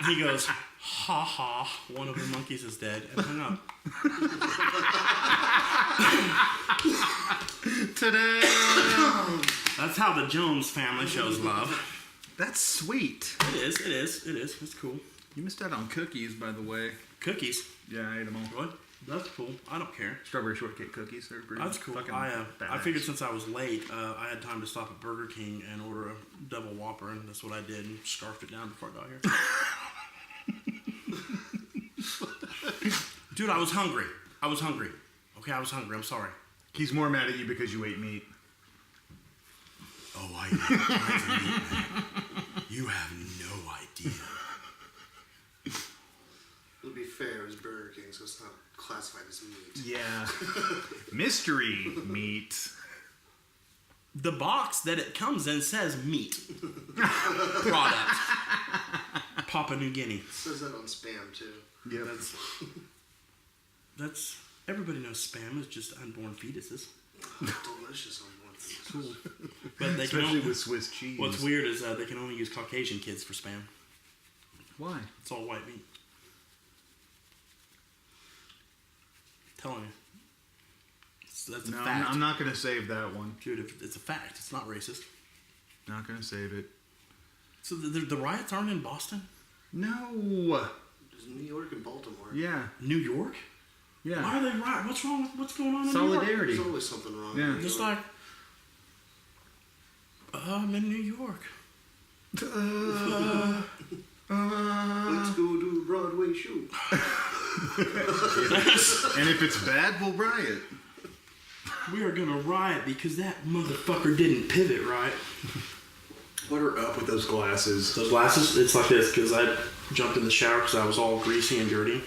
He goes, ha ha, one of the monkeys is dead, and hung up. Ta-da! That's how the Jones family shows love. That's sweet. It is. It's cool. You missed out on cookies, by the way. Cookies? Yeah, I ate them all. What? That's cool. I don't care. Strawberry shortcake cookies. They're pretty. That's cool. I figured since I was late, I had time to stop at Burger King and order a double Whopper, and that's what I did, and scarfed it down before I got here. Dude, I was hungry. Okay, I was hungry. I'm sorry. He's more mad at you because you ate meat. Oh, I eat all kinds of meat, man. You have no idea. To be fair, it's Burger King, so it's not classified as meat. Yeah. Mystery meat. The box that it comes in says meat. Product. Papua New Guinea. It says that on Spam, too. Yeah. That's everybody knows Spam is just unborn fetuses. Delicious unborn fetuses. Cool. But they Especially can only, with Swiss cheese. what's weird is they can only use Caucasian kids for Spam. Why? It's all white meat. Telling you. That's a fact. I'm not going to save that one. Dude, it's a fact. It's not racist. Not going to save it. So the riots aren't in Boston? No. There's New York and Baltimore. Yeah. New York? Yeah. Why are they rioting? What's wrong with what's going on in New Solidarity. York? There's always something wrong. Yeah. With Just New York. like, I'm in New York. Let's go do a Broadway show. And if it's bad, we'll riot. We are gonna riot because that motherfucker didn't pivot right. What are up with those glasses? Those glasses, it's like this because I jumped in the shower because I was all greasy and dirty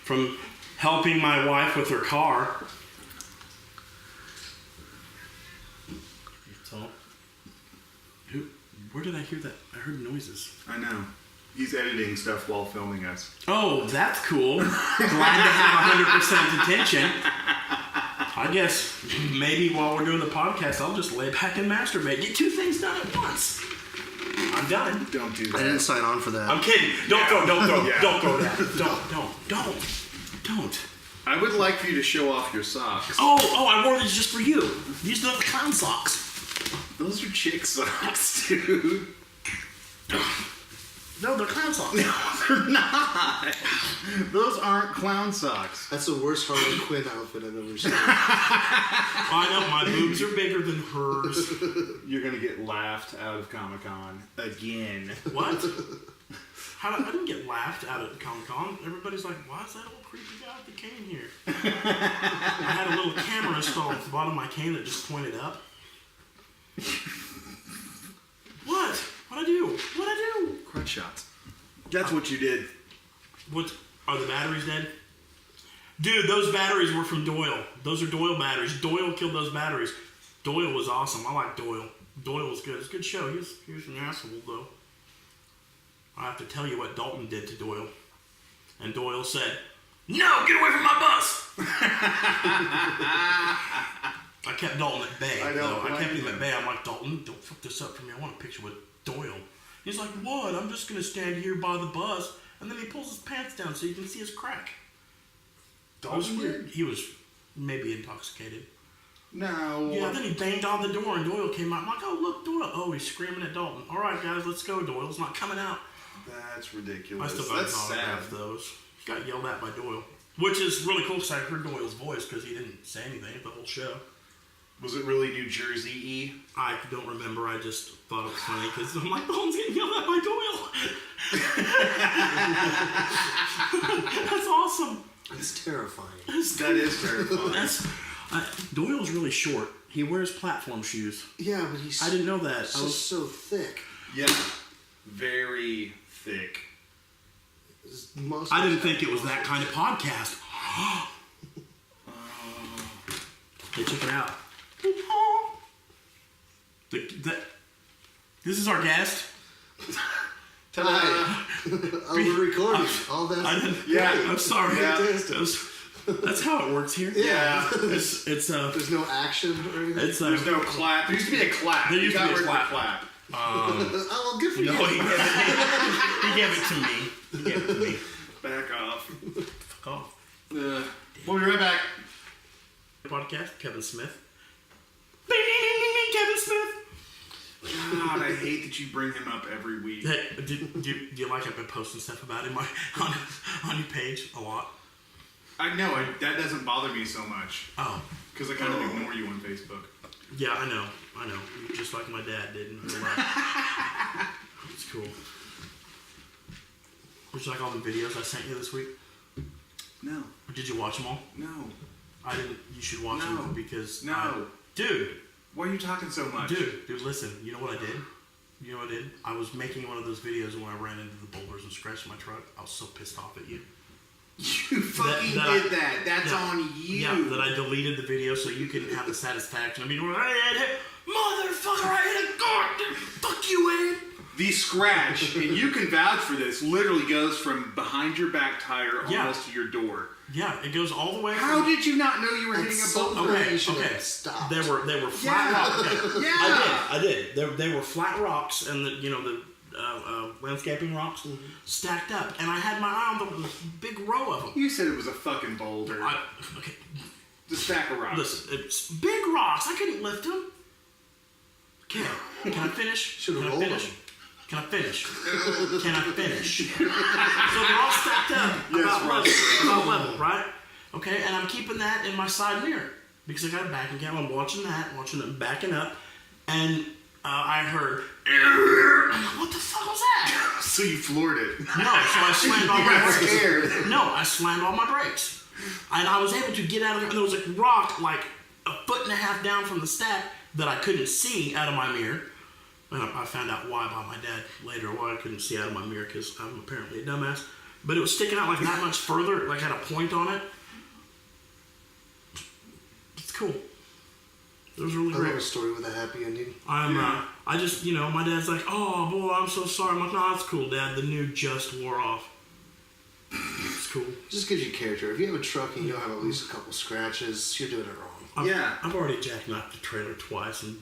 from helping my wife with her car. So, where did I hear that? I heard noises. I know. He's editing stuff while filming us. Oh, that's cool. Glad to have 100% attention. I guess maybe while we're doing the podcast, I'll just lay back and masturbate. Get two things done at once. I'm done. Don't do that. I didn't sign on for that. I'm kidding. Don't throw Yeah. don't throw that. Don't. I would like for you to show off your socks. Oh, I wore these just for you. These are the clown socks. Those are chick socks, dude. No, they're clown socks. No, they're not. Those aren't clown socks. That's the worst Harley Quinn outfit I've ever seen. I know, my boobs are bigger than hers. You're gonna get laughed out of Comic-Con again. What? I didn't get laughed out at Comic-Con. Everybody's like, why is that old creepy guy with the cane here? I had a little camera installed at the bottom of my cane that just pointed up. What? What'd I do? Crutch shots. That's what you did. What? Are the batteries dead? Dude, those batteries were from Doyle. Those are Doyle batteries. Doyle killed those batteries. Doyle was awesome. I like Doyle. Doyle was good. It's a good show. He was an asshole, though. I have to tell you what Dalton did to Doyle. And Doyle said, "No, get away from my bus!" I kept Dalton at bay. I know. I kept him at bay. I'm like, Dalton, don't fuck this up for me. I want a picture with Doyle. He's like, what? I'm just going to stand here by the bus. And then he pulls his pants down so you can see his crack. Dalton weird. He was maybe intoxicated. No. Yeah, then he banged on the door and Doyle came out. I'm like, oh, look, Doyle. Oh, he's screaming at Dalton. All right, guys, let's go. Doyle's not coming out. That's I ridiculous. still got That's an sad. autograph of those. Got yelled at by Doyle. Which is really cool because I heard Doyle's voice because he didn't say anything the whole show. Was it really New Jersey-y? I don't remember. I just thought it was funny because I'm like, Dalton's getting yelled at by Doyle. That's awesome. It's terrifying. That is terrifying. Doyle's really short. He wears platform shoes. Yeah, but he's... I didn't know that. He's just so thick. Yeah. Very thick. His muscles I didn't think it was that kind of podcast. Hey, check it out. This is our guest. Hi. We're recording. All that. I'm sorry. Yeah. That's how it works here. Yeah. It's There's no action or anything. It's There's no clap. There used to be a clap. There used to be a rid of the clap. clap. Oh, well, good for you. No, he gave it to me. He gave it to me. Back off. Fuck off. We'll be right back. Podcast, Kevin Smith. Kevin Smith. God, I hate that you bring him up every week. Hey, do you like I've been posting stuff about him on your page a lot? I know, that doesn't bother me so much. Oh. Because I kind of ignore you on Facebook. Yeah, I know. Just like my dad did in real life. It's cool. Would you like all the videos I sent you this week? No. Did you watch them all? No. I didn't. You should watch them because... No. Dude. Why are you talking so much? Dude, listen. You know what I did? You know what I did? I was making one of those videos when I ran into the boulders and scratched my truck. I was so pissed off at you. You fucking did that. That's on you. Yeah, that I deleted the video so you couldn't have the satisfaction. I mean, motherfucker, I hit a guard. Fuck you, Ed. The scratch, and you can vouch for this, literally goes from behind your back tire almost to your door. Yeah, it goes all the way. How did you not know you were hitting a boulder? Okay. Stop. They were flat rocks. Okay. Yeah. I did. They were flat rocks, and the landscaping rocks stacked up, and I had my eye on the big row of them. You said it was a fucking boulder. Okay. The stack of rocks. Listen, it's big rocks. I couldn't lift them. Okay. Can I finish? Can I finish? Can I finish? So they're all stacked up about level, right? Okay, and I'm keeping that in my side mirror because I got a backing camera. I'm watching them backing up, and I heard, what the fuck was that? So you floored it. No, so I slammed all my brakes. Scared. No, I slammed all my brakes. And I was able to get out of there, and there was a rock like a foot and a half down from the stack that I couldn't see out of my mirror. And I found out why by my dad later, why I couldn't see out of my mirror, because I'm apparently a dumbass. But it was sticking out like that much further, like had a point on it. It's cool. It was really I great. love a story with a happy ending. I just, my dad's like, oh boy, I'm so sorry. I'm like, no, it's cool, Dad. The new just wore off. It's cool. It just gives you character. If you have a truck and you don't have at least a couple scratches, you're doing it wrong. I've already jackknifed the trailer twice and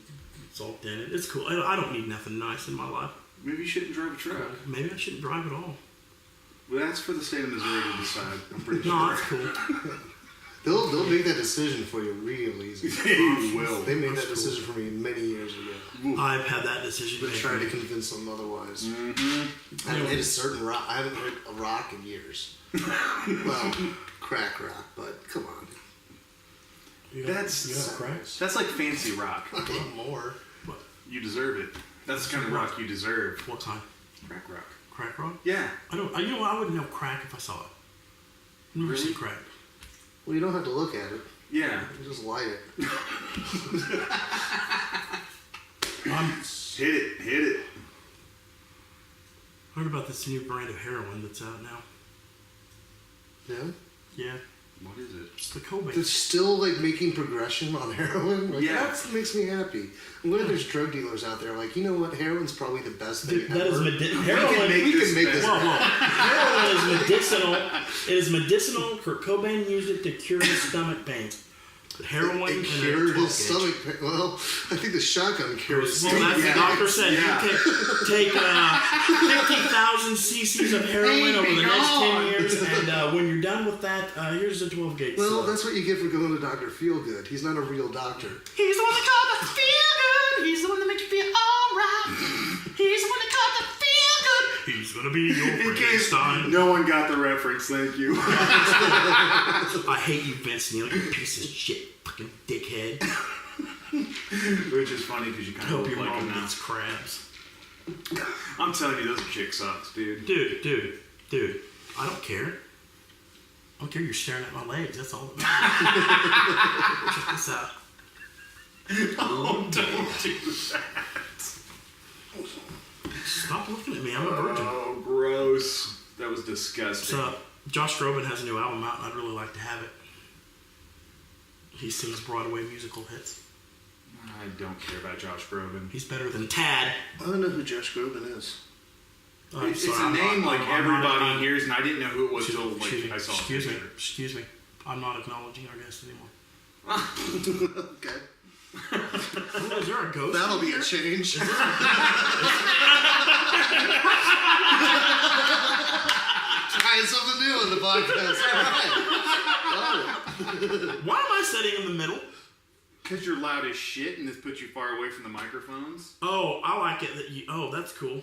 it's all dented. It's cool. I don't need nothing nice in my life. Maybe you shouldn't drive a truck. Maybe I shouldn't drive at all. Well, that's for the state of Missouri to decide. I'm pretty No, sure. that's cool. They'll make that decision for you real easy. They will. They made that decision for me many years ago. I've had that decision. But trying to convince them otherwise. Mm-hmm. I haven't hit a certain rock. I haven't hit a rock in years. Well, crack rock, but come on. You That's got crack? That's like fancy rock. A lot more. What? You deserve it. That's the kind of rock you deserve. What kind? Crack rock. Crack rock? Yeah. I don't. You know what? I wouldn't know crack if I saw it. I've never Really? seen crack. Well, you don't have to look at it. Yeah. You just light it. Hit it. I heard about this new brand of heroin that's out now. Yeah? Yeah. What is it? It's the Cobain. They're still like making progression on heroin. Like, Yeah. that makes me happy. I'm glad there's drug dealers out there. Like, you know what? Heroin's probably the best thing Dude, that ever. is heroin. We can make this. Whoa. Heroin is medicinal. It is medicinal. Kurt Cobain used it to cure his stomach pain. Heroin It and cured a 12 his stomach pain. Well, I think the shotgun cured his Well, stomach that's pain. the doctor said. Yeah. You can take 50,000 cc's of heroin over the next 10 years, and when you're done with that, here's a 12 gauge. Well, that's what you get for going to Dr. Feelgood. He's not a real doctor. He's the one that called the feel good. He's the one that makes you feel alright. He's the one that called the feel good. He's gonna be your In case Frankenstein. no one got the reference, thank you. I hate you, Vince Neil. You piece of shit, fucking dickhead. Which is funny because you I kind hope of your look like mom him now. eats crabs. I'm telling you, those chick sucks, dude. Dude. I don't care. I don't care you're staring at my legs. That's all that matters. Check this out. Oh, don't do that. Stop looking at me. I'm a virgin. Oh, gross. That was disgusting. So, Josh Groban has a new album out, and I'd really like to have it. He sings Broadway musical hits. I don't care about Josh Groban. He's better than Tad. I don't know who Josh Groban is. I'm It's sorry, a I'm name not- like I'm everybody not- hears, and I didn't know who it was until Excuse me. I saw Excuse it. me. Excuse me. I'm not acknowledging our guest anymore. Okay. Oh, is there a ghost? That'll in be here? a change. Trying something new on the podcast. All right. Why am I sitting in the middle? Because you're loud as shit and this puts you far away from the microphones. Oh, I like it that you. Oh, that's cool.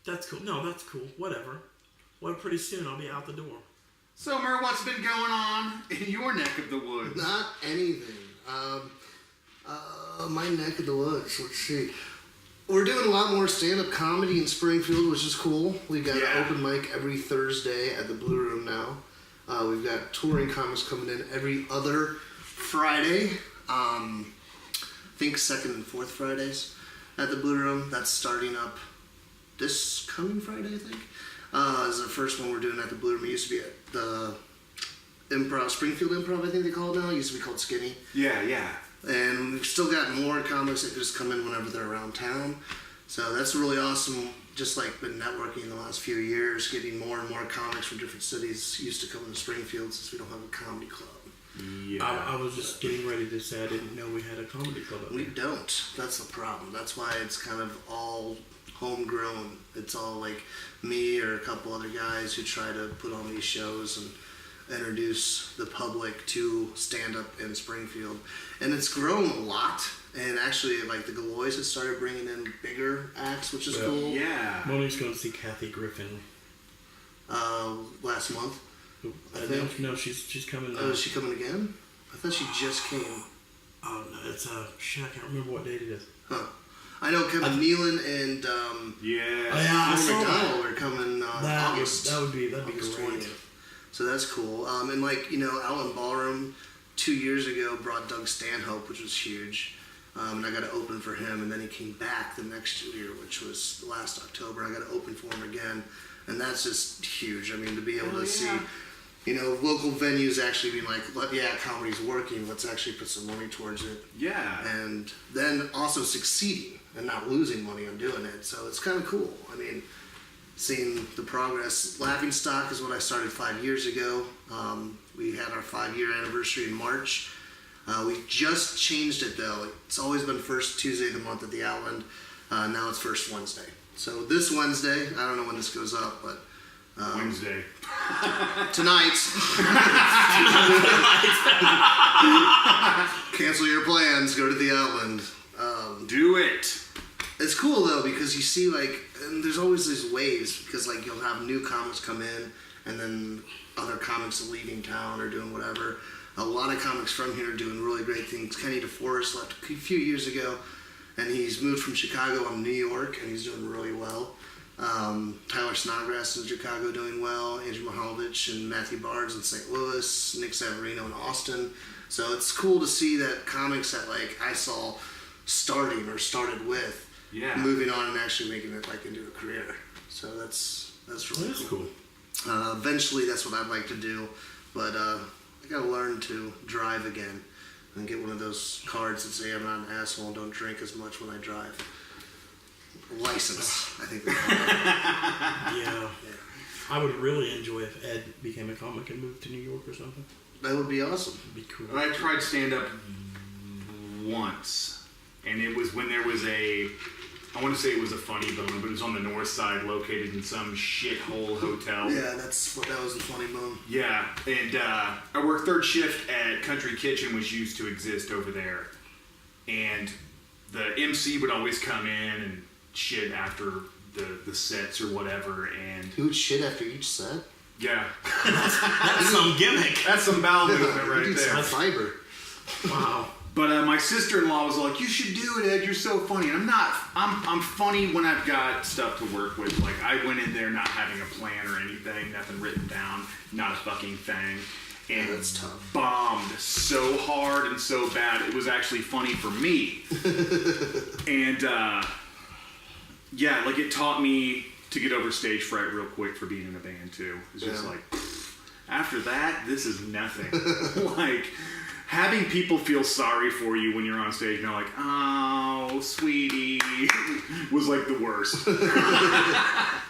That's cool. No, that's cool. Whatever. Well, pretty soon I'll be out the door. So, Mer, what's been going on in your neck of the woods? Not anything. My neck of the woods. Let's see. We're doing a lot more stand-up comedy in Springfield, which is cool. We've got an open mic every Thursday at the Blue Room now. We've got touring comics coming in every other Friday. I think second and fourth Fridays at the Blue Room. That's starting up this coming Friday, I think. Is the first one we're doing at the Blue Room. It used to be at the Improv, Springfield Improv, I think they call it now. It used to be called Skinny. Yeah, yeah. And we've still got more comics that just come in whenever they're around town. So that's really awesome. Just like been networking in the last few years, getting more and more comics from different cities used to come into Springfield since we don't have a comedy club. Yeah. I was just getting ready to say I didn't know we had a comedy club up We there. don't. That's the problem. That's why it's kind of all homegrown. It's all like me or a couple other guys who try to put on these shows and introduce the public to stand-up in Springfield. And it's grown a lot. And actually, like, the Galois has started bringing in bigger acts, which is cool. Yeah. Monique's going to see Kathy Griffin. Last month. I No, think. no, she's coming. Oh, is she coming again? I thought she just came. Oh, no, it's shit, I can't remember what date it is. Huh. I know Kevin Nealon and Yeah. Oh, yeah, I Norm saw MacDonald are coming August. That'd be August great. 20th. So that's cool. And like, you know, Allen Ballroom 2 years ago brought Doug Stanhope, which was huge. And I got to open for him, and then he came back the next year, which was last October. I got to open for him again, and that's just huge. I mean, to be able to see, you know, local venues actually being like, yeah, comedy's working, let's actually put some money towards it. Yeah. And then also succeeding and not losing money on doing it. So it's kind of cool. I mean, seeing the progress. Laughingstock is what I started 5 years ago. We had our 5-year anniversary in March. We just changed it though. It's always been first Tuesday of the month at the Outland. Now it's first Wednesday. So this Wednesday, I don't know when this goes up, but Wednesday. tonight. Cancel your plans. Go to the Outland. Do it. It's cool though because you see like, and there's always these waves because like you'll have new comics come in and then other comics leaving town or doing whatever. A lot of comics from here are doing really great things. Kenny DeForest left a few years ago and he's moved from Chicago to New York and he's doing really well. Tyler Snodgrass in Chicago doing well. Andrew Mahalovich and Matthew Barnes in St. Louis. Nick Savarino in Austin. So it's cool to see that comics that like I saw starting or started with moving on and actually making it like into a career. So that's really cool. Eventually that's what I'd like to do, but I gotta learn to drive again and get one of those cards that say I'm not an asshole and don't drink as much when I drive. License, I think they call it. Yeah. I would really enjoy if Ed became a comic and moved to New York or something. That would be awesome. It'd be cool. I tried stand-up once, and it was when there was I want to say it was a Funny Bone, but it was on the north side, located in some shithole hotel. Yeah, that was the Funny Bone. Yeah, and I worked third shift at Country Kitchen, which used to exist over there. And the MC would always come in and shit after the sets or whatever, and... Who would shit after each set? Yeah. That's some gimmick. That's some bowel movement right Dude, there. some fiber. Wow. But my sister-in-law was like, "You should do it, Ed. You're so funny." And I'm funny when I've got stuff to work with. Like, I went in there not having a plan or anything, nothing written down, not a fucking thing. And that's tough. Bombed so hard and so bad. It was actually funny for me. And, yeah, like, it taught me to get over stage fright real quick for being in a band, too. It's just like, after that, this is nothing. Like... having people feel sorry for you when you're on stage and they're like, "Oh, sweetie," was like the worst.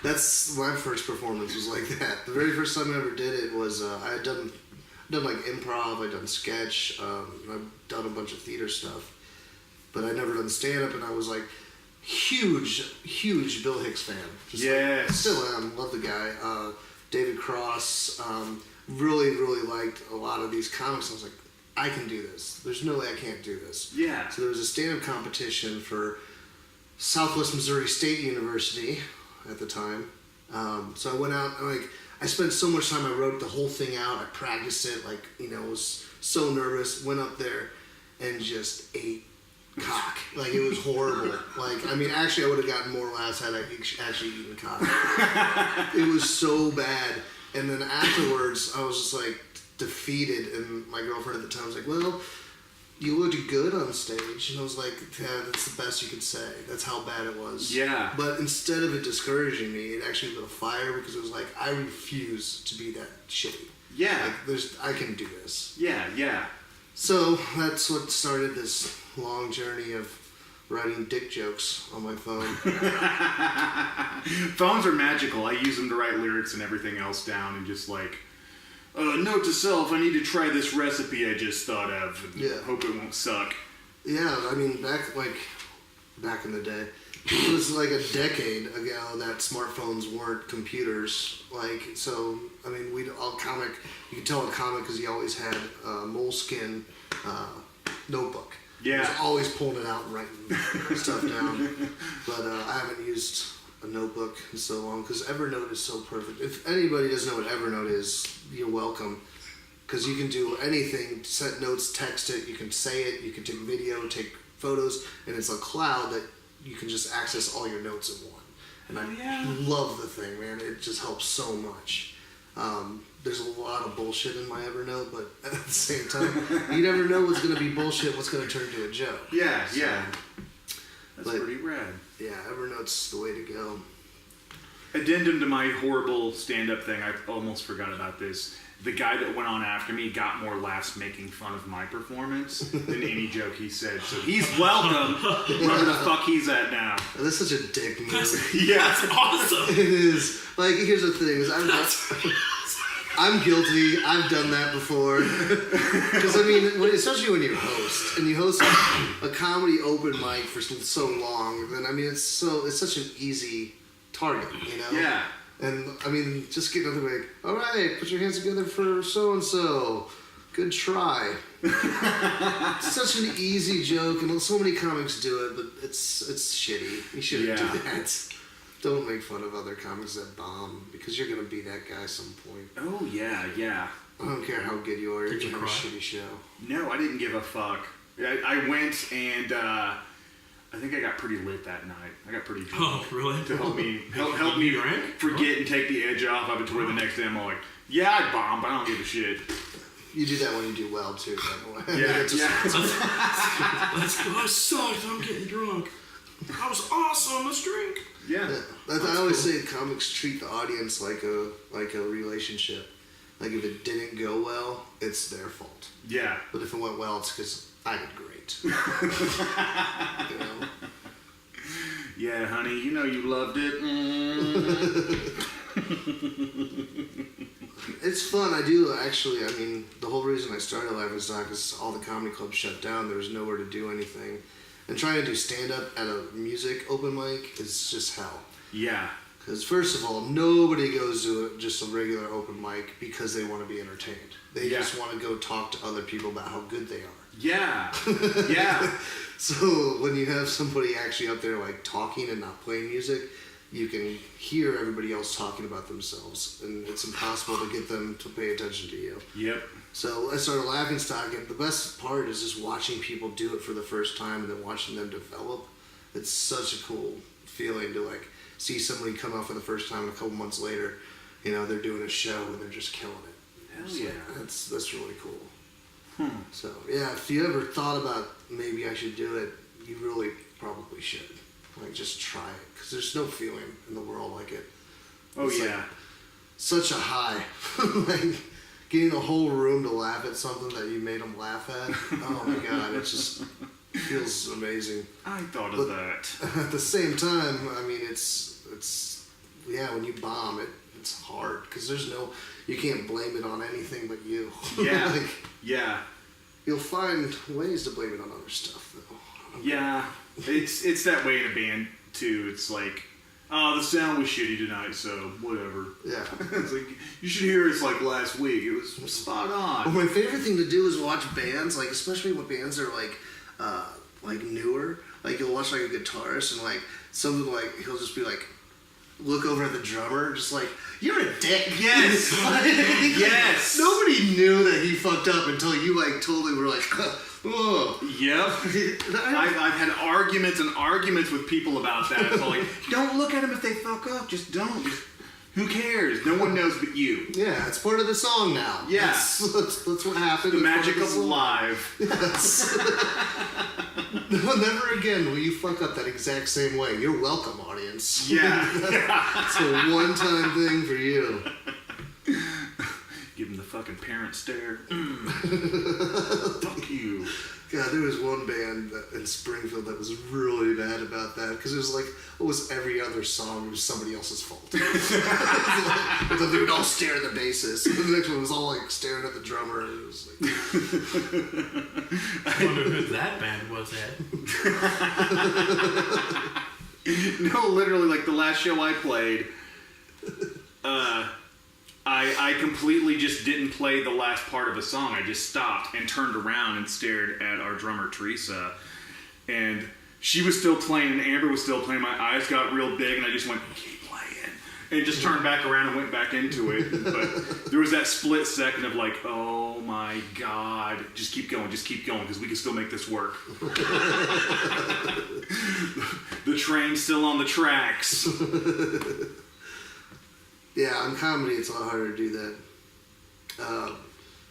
That's my first performance was like that. The very first time I ever did it was I had done like improv, I'd done sketch, I've done a bunch of theater stuff, but I'd never done stand-up, and I was like huge Bill Hicks fan. Just Yes. like, still am. Love the guy. David Cross. Really liked a lot of these comics. I was like, I can do this. There's no way I can't do this. Yeah. So there was a stand-up competition for Southwest Missouri State University at the time. So I went out and I spent so much time. I wrote the whole thing out. I practiced it. Was so nervous. Went up there and just ate cock. It was horrible. Actually, I would have gotten more laughs had I actually eaten cock. It was so bad. And then afterwards, I was just defeated. And my girlfriend at the time was like, "Well, you looked good on stage." And I was like, "Yeah, that's the best you could say. That's how bad it was." Yeah. But instead of it discouraging me, it actually lit a fire because it was like, I refuse to be that shitty. Yeah. I can do this. Yeah. So that's what started this long journey of writing dick jokes on my phone. Phones are magical. I use them to write lyrics and everything else down, and just note to self, I need to try this recipe I just thought of. And Yeah. Hope it won't suck. Yeah, back in the day, it was a decade ago that smartphones weren't computers. We'd all comic. You could tell a comic because he always had a moleskin notebook. Yeah. He was always pulling it out and writing stuff down. But I haven't used a notebook in so long because Evernote is so perfect. If anybody doesn't know what Evernote is, you're welcome. Because you can do anything, set notes, text it, you can say it, you can take video, take photos, and it's a cloud that you can just access all your notes in one. And I love the thing, man. It just helps so much. There's a lot of bullshit in my Evernote, but at the same time, you never know what's going to be bullshit, what's going to turn into a joke. Yeah. That's pretty rad. Yeah, Evernote's the way to go. Addendum to my horrible stand-up thing, I almost forgot about this. The guy that went on after me got more laughs making fun of my performance than any joke he said. So he's welcome, wherever the fuck he's at now. That's such a dick move. That's awesome. It is. Here's the thing: is I'm guilty. I've done that before. Because especially when you host and you host a comedy open mic for so long, then it's such an easy target, Yeah. And just getting out of the way. All right, put your hands together for so and so. Good try. Such an easy joke, and so many comics do it, but it's shitty. You shouldn't do that. Don't make fun of other comics that bomb, because you're gonna be that guy at some point. Oh yeah. I don't care how good you are. You're Did you gonna have cry? a shitty show. No, I didn't give a fuck. I went and I think I got pretty lit that night. I got pretty drunk. Oh, really? To help me drank? forget and take the edge off of it to where the next day I'm all like, yeah, I bombed, but I don't give a shit. You do that when you do well too, by the way. Yeah, It's just- Let's go. I sucked. I'm getting drunk. That was awesome. Let's drink. Yeah. I always say comics treat the audience like a relationship. If it didn't go well, it's their fault. Yeah. But if it went well, it's because I did great. Yeah, honey, you loved it. It's fun. I do actually. The whole reason I started Laughing Stock is all the comedy clubs shut down. There was nowhere to do anything. And trying to do stand-up at a music open mic is just hell. Yeah. Because first of all, nobody goes to just a regular open mic because they want to be entertained. They just want to go talk to other people about how good they are. Yeah. Yeah. So when you have somebody actually up there talking and not playing music, you can hear everybody else talking about themselves, and it's impossible to get them to pay attention to you. Yep. So I started Laughing Stock, and the best part is just watching people do it for the first time and then watching them develop. It's such a cool feeling to see somebody come out for the first time and a couple months later, they're doing a show and they're just killing it. Hell yeah. That's really cool. So yeah, if you ever thought about maybe I should do it, you really probably should. Just try it, because there's no feeling in the world like it. Oh It's yeah. Such a high. Getting the whole room to laugh at something that you made them laugh at. Oh my god, it just feels amazing. I thought of that. At the same time, it's when you bomb it's hard because you can't blame it on anything but you. Yeah. Yeah. You'll find ways to blame it on other stuff though. Yeah, it's that way in a band too. It's like, oh, the sound was shitty tonight, so whatever. Yeah. It's like, you should hear us like last week. It was spot on. Well, my favorite thing to do is watch bands, like especially when bands are like newer. Like you'll watch like a guitarist and like something like he'll just be like look over at the drummer, just like you're a dick. Yes. Yes. Nobody knew that he fucked up until you like totally were like, oh. Yep. I've had arguments and arguments with people about that. It's all like, don't look at them if they fuck up. Just don't. Who cares? No one knows but you. Yeah, it's part of the song now. Yeah. That's what happened. The It's part magic the of song. live. Yes. No, never again will you fuck up that exact same way. You're welcome, audience. Yeah. It's a one-time thing for you. Give him the fucking parent stare. Fuck you. God, there was one band in Springfield that was really bad about that because it was like almost every other song was somebody else's fault. They would all stare at the bassist, and the next one was all like staring at the drummer. And it was like, I wonder who that band was, Ed. No, literally, like the last show I played, I completely just didn't play the last part of a song. I just stopped and turned around and stared at our drummer, Teresa. And she was still playing and Amber was still playing. My eyes got real big and I just went, keep playing. And just turned back around and went back into it. But there was that split second of like, oh my God, just keep going, because we can still make this work. The train's still on the tracks. yeah, on comedy it's a lot harder to do that.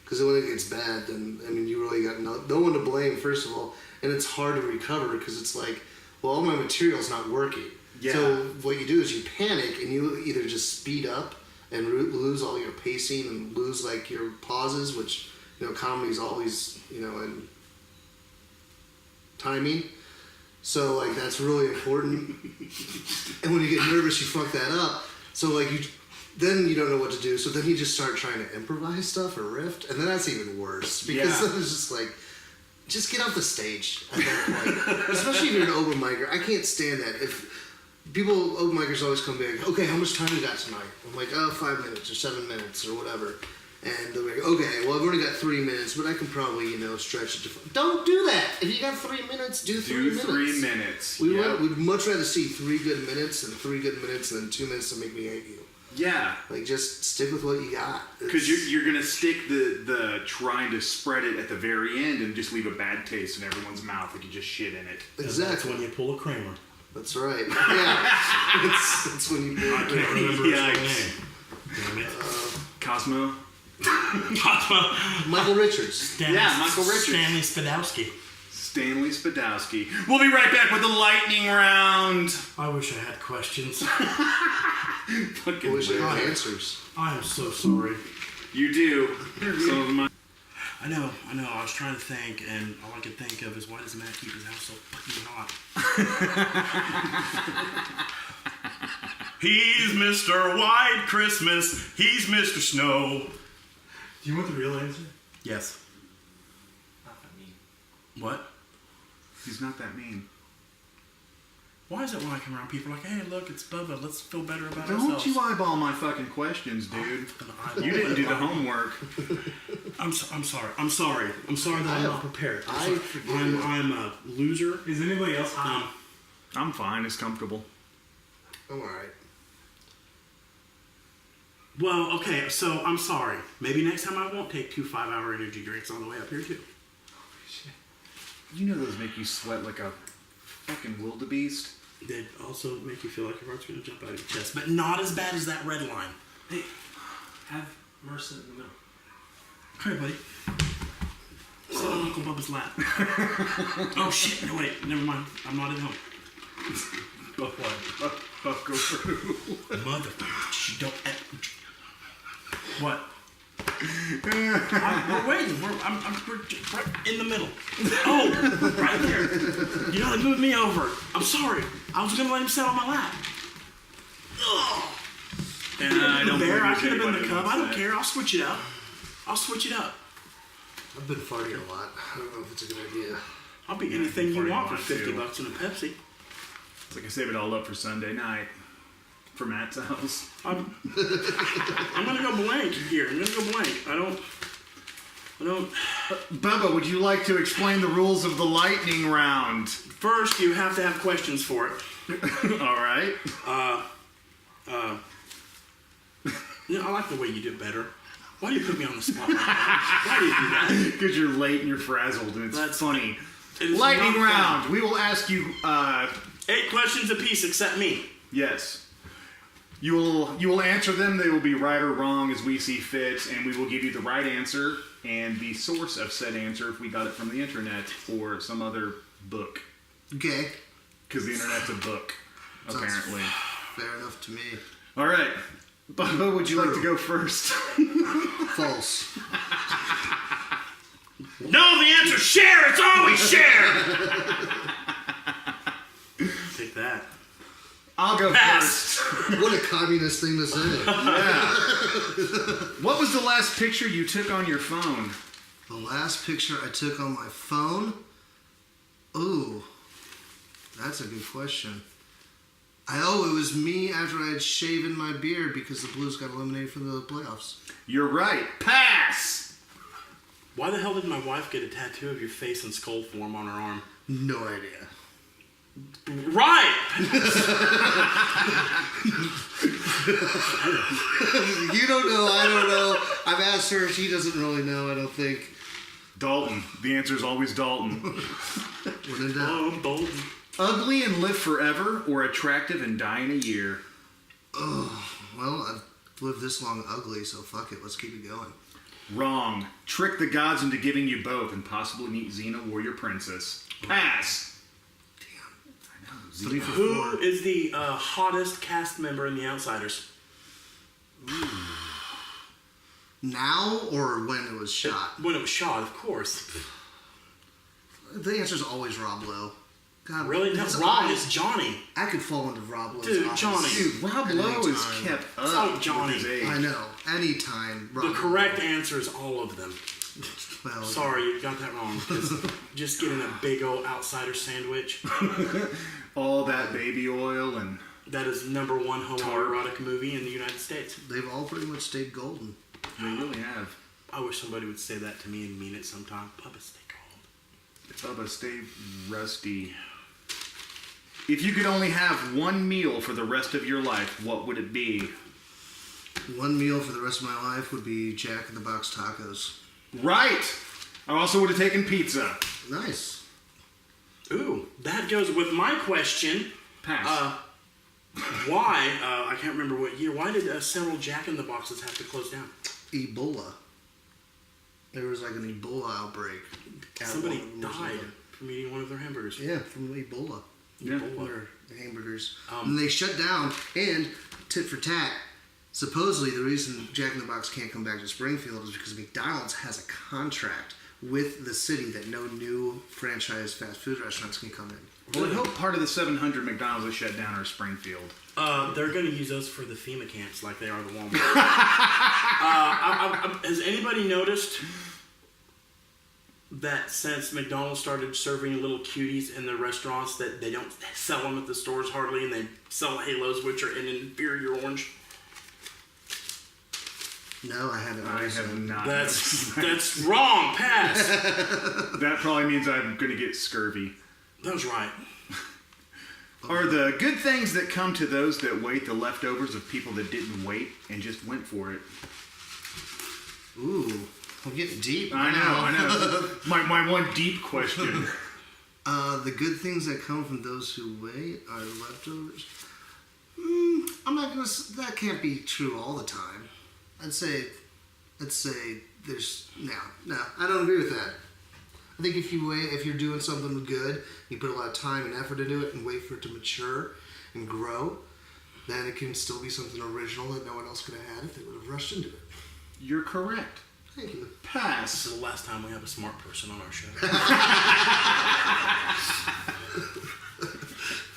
Because when it gets bad, then, I mean, you really got no one to blame, first of all. And it's hard to recover because it's like, well, all my material's not working. Yeah. So what you do is you panic and you either just speed up and lose all your pacing and lose like your pauses, which, you know, comedy's always, you know, in timing. So like that's really important. And when you get nervous, you fuck that up. So like then you don't know what to do. So then you just start trying to improvise stuff or riff, and then that's even worse because then it's just like, just get off the stage at that point. Especially if you're an open micer. I can't stand that. If people, open micers always come back, okay, how much time we got tonight? I'm like, 5 minutes or 7 minutes or whatever. And they're like, okay, well, I've only got 3 minutes, but I can probably, you know, stretch it to... Don't do that! If you got 3 minutes, do 3 minutes. 3 minutes. We'd much rather see 3 good minutes than 3 good minutes than 2 minutes to make me hate you. Yeah. Like, just stick with what you got. Because you're going to stick the trying to spread it at the very end and just leave a bad taste in everyone's mouth like you just shit in it. Exactly. That's when you pull a Kramer. That's right. Yeah. it's when you... I can't remember his full name. Damn it. Cosmo? Michael Richards. Michael Richards. Stanley Spadowski. Stanley Spadowski. We'll be right back with the lightning round. I wish I had questions. Fucking I wish I had weird. answers. I am so sorry. You do. Some of my... I know. I was trying to think, and all I could think of is why does Matt keep his house so fucking hot? He's Mr. White Christmas. He's Mr. Snow. Do you want the real answer? Yes. Not that mean. What? He's not that mean. Why is it when I come around, people are like, hey, look, it's Bubba. Let's feel better about Don't ourselves. you eyeball my fucking questions, dude. Oh, You didn't do the homework. I'm sorry. I'm sorry that I'm not prepared. I'm a loser. Is anybody else hot? I'm fine. It's comfortable. I'm alright. Well, okay, so I'm sorry. Maybe next time I won't take 2 5-hour energy drinks on the way up here, too. You know those make you sweat like a fucking wildebeest? They also make you feel like your heart's going to jump out of your chest, but not as bad as that red line. Hey, have Mercer in the middle. Come here, buddy. Sit on Uncle Bubba's lap. Oh, shit. No, wait. Never mind. I'm not at home. But what? Go through. Motherfucker. You don't... What? We're waiting. We're right in the middle. Oh, right there. You gotta move me over. I'm sorry. I was gonna let him sit on my lap. Ugh. And I don't Bear, I believe could have been the anybody cub. wants I don't that. care. I'll switch it up. I've been farting a lot. I don't know if it's a good idea. I'll be anything you Party want for lot, $50 too. and a Pepsi. It's like I save it all up for Sunday night for Matt's house. I'm gonna go blank here. I'm gonna go blank. I don't. Bubba, would you like to explain the rules of the lightning round? First, you have to have questions for it. All right. You know, I like the way you did better. Why do you put me on the spot like that? Why do you do that? Because you're late and you're frazzled, and it's That's funny. It is Lightning not round. fun. We will ask you. 8 questions apiece, except me. Yes. You will answer them. They will be right or wrong as we see fit, and we will give you the right answer and the source of said answer if we got it from the internet or some other book. Okay. Because the internet's a book, Sounds apparently. Fair enough to me. All right. Bubba, would you like to go first? False. No, the answer's share. It's always share. Take that. I'll go Pass. first. What a communist thing to say. Yeah. What was the last picture you took on your phone? The last picture I took on my phone? Ooh, that's a good question. It was me after I had shaven my beard because the Blues got eliminated from the playoffs. You're right. Pass! Why the hell did my wife get a tattoo of your face in skull form on her arm? No idea. Right! You don't know, I don't know. I've asked her, she doesn't really know, I don't think. Dalton. The answer is always Dalton. When in doubt. Oh, I'm bold. Ugly and live forever, or attractive and die in a year? Well, I've lived this long ugly, so fuck it, let's keep it going. Wrong. Trick the gods into giving you both and possibly meet Xena, warrior princess. Pass! Three for Who four. is the hottest cast member in The Outsiders? Now or when it was shot? When it was shot, of course. The answer's always Rob Lowe. God, Really? No, his wrong. eyes- It's Johnny. I could fall into Rob Lowe's Dude, eyes. Johnny. Dude, Rob At Lowe any is time. kept Oh, up Johnny. with his age. I know. Anytime. Rob The Lowe. correct answer is all of them. Well, Sorry, you got that wrong. 'Cause just getting a big old outsider sandwich, All that baby oil and... that is *1 homoerotic movie in the United States. They've all pretty much stayed golden. They really have. I wish somebody would say that to me and mean it sometime. Papa, stay cold. Bubba, stay rusty. If you could only have one meal for the rest of your life, what would it be? One meal for the rest of my life would be Jack in the Box tacos. Right! I also would have taken pizza. Nice. Ooh, that goes with my question. Pass. Why, I can't remember what year, why did several Jack in the Boxes have to close down? Ebola. There was like an Ebola outbreak. at Somebody one of them or died something. from eating one of their hamburgers. Yeah, from Ebola. Yeah. Ebola. Their hamburgers. Um, and they shut down, and tit for tat, supposedly the reason Jack in the Box can't come back to Springfield is because McDonald's has a contract with the city that no new franchise fast food restaurants can come in. Well, I hope part of the 700 McDonald's that shut down are Springfield. They're going to use those for the FEMA camps like they are the Walmart. Has anybody noticed that since McDonald's started serving little cuties in the restaurants that they don't sell them at the stores hardly, and they sell Halos, which are an inferior orange? No, I haven't. I noticed have that. not. That's wrong. Pass. That probably means I'm going to get scurvy. That was right. Are the good things that come to those that wait the leftovers of people that didn't wait and just went for it? Ooh, we're getting deep. I know. My one deep question. The good things that come from those who wait are leftovers. I'm not gonna. That can't be true all the time. I'd say there's no. I don't agree with that. I think if you wait, if you're doing something good, you put a lot of time and effort into it, and wait for it to mature and grow, then it can still be something original that no one else could have had if they would have rushed into it. You're correct. Thank you. This Pass. is the last time we have a smart person on our show.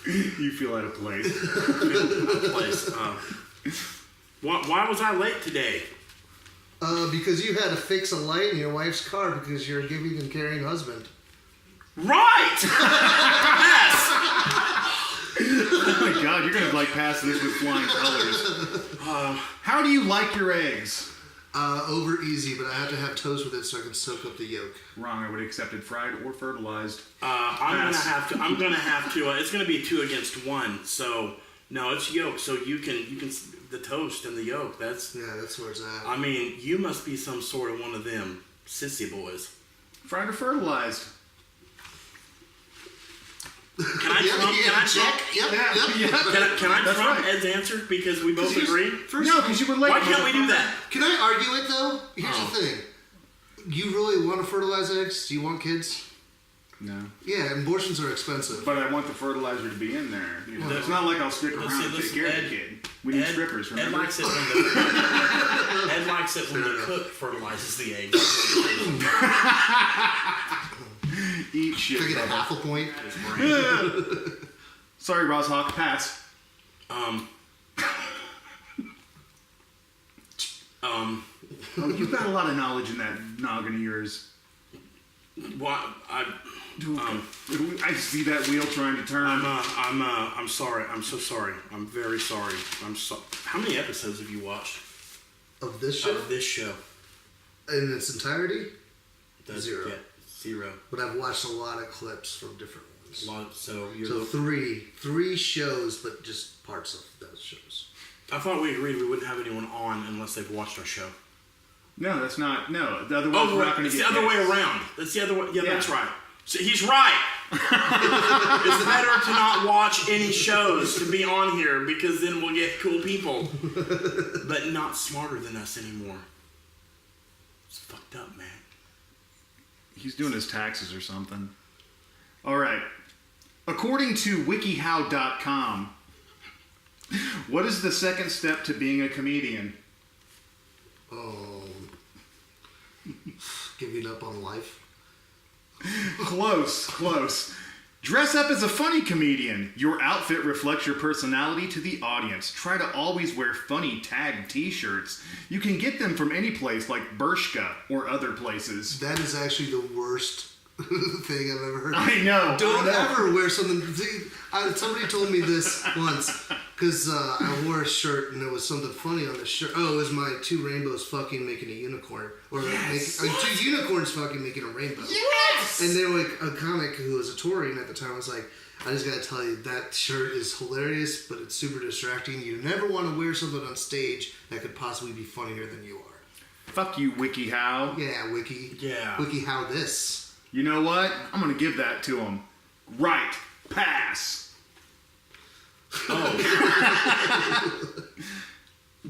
You feel out of place. Place. Why was I late today? Because you had to fix a light in your wife's car because you're a giving and caring husband. Right! Pass! Oh my god, you're gonna like pass this with flying colors. How do you like your eggs? Over easy, but I have to have toast with it so I can soak up the yolk. Wrong, I would have accepted fried or fertilized. I'm Pass. gonna have to. It's gonna be 2 against 1. So no, it's yolk. So you can the toast and the yolk. That's where it's at. I mean, you must be some sort of one of them sissy boys. Fried or fertilized? Can I trump? Can I That's trump right. Ed's answer because we both agree? No, because you were late. Why can't we do that? Can I argue it though? Here's the thing. You really want to fertilize eggs? Do you want kids? No. Yeah, abortions are expensive. But I want the fertilizer to be in there. You know, it's not like I'll stick around and take care of the kid. We need strippers, remember? Ed likes it when the cook fertilizes the eggs. Eat shit. Can I get a brother. half a point? Sorry, Roshawk. Pass. Oh, you've got a lot of knowledge in that noggin of yours. Well, I see that wheel trying to turn. I'm sorry. I'm so sorry. I'm very sorry. How many episodes have you watched Of this show? of this show? In its entirety? That's- 0. Yeah, 0. But I've watched a lot of clips from different ones. So you're. So three shows, but just parts of those shows. I thought we agreed we wouldn't have anyone on unless they've watched our show. No, that's not. No, the other one's Oh, not going to it's get the other way hits. around. That's the other way. Yeah, Yeah. that's right. So he's right. It's better to not watch any shows to be on here because then we'll get cool people, but not smarter than us anymore. It's fucked up, man. He's doing his taxes or something. All right. According to wikihow.com, what is the second step to being a comedian? Giving up on life. Close. Dress up as a funny comedian. Your outfit reflects your personality to the audience. Try to always wear funny tag t-shirts. You can get them from any place like Bershka or other places. That is actually the worst thing I've ever heard. I know. Don't I know. ever wear something. Somebody told me this once because I wore a shirt and there was something funny on the shirt. Oh, it was my 2 rainbows fucking making a unicorn, or 2 unicorns fucking making a rainbow. Yes! And then like a comic who was a touring at the time was like, I just gotta tell you that shirt is hilarious, but it's super distracting. You never want to wear something on stage that could possibly be funnier than you are. Fuck you, WikiHow. Yeah, Wiki. Yeah. Wiki how this. You know what? I'm going to give that to him. Right. Pass.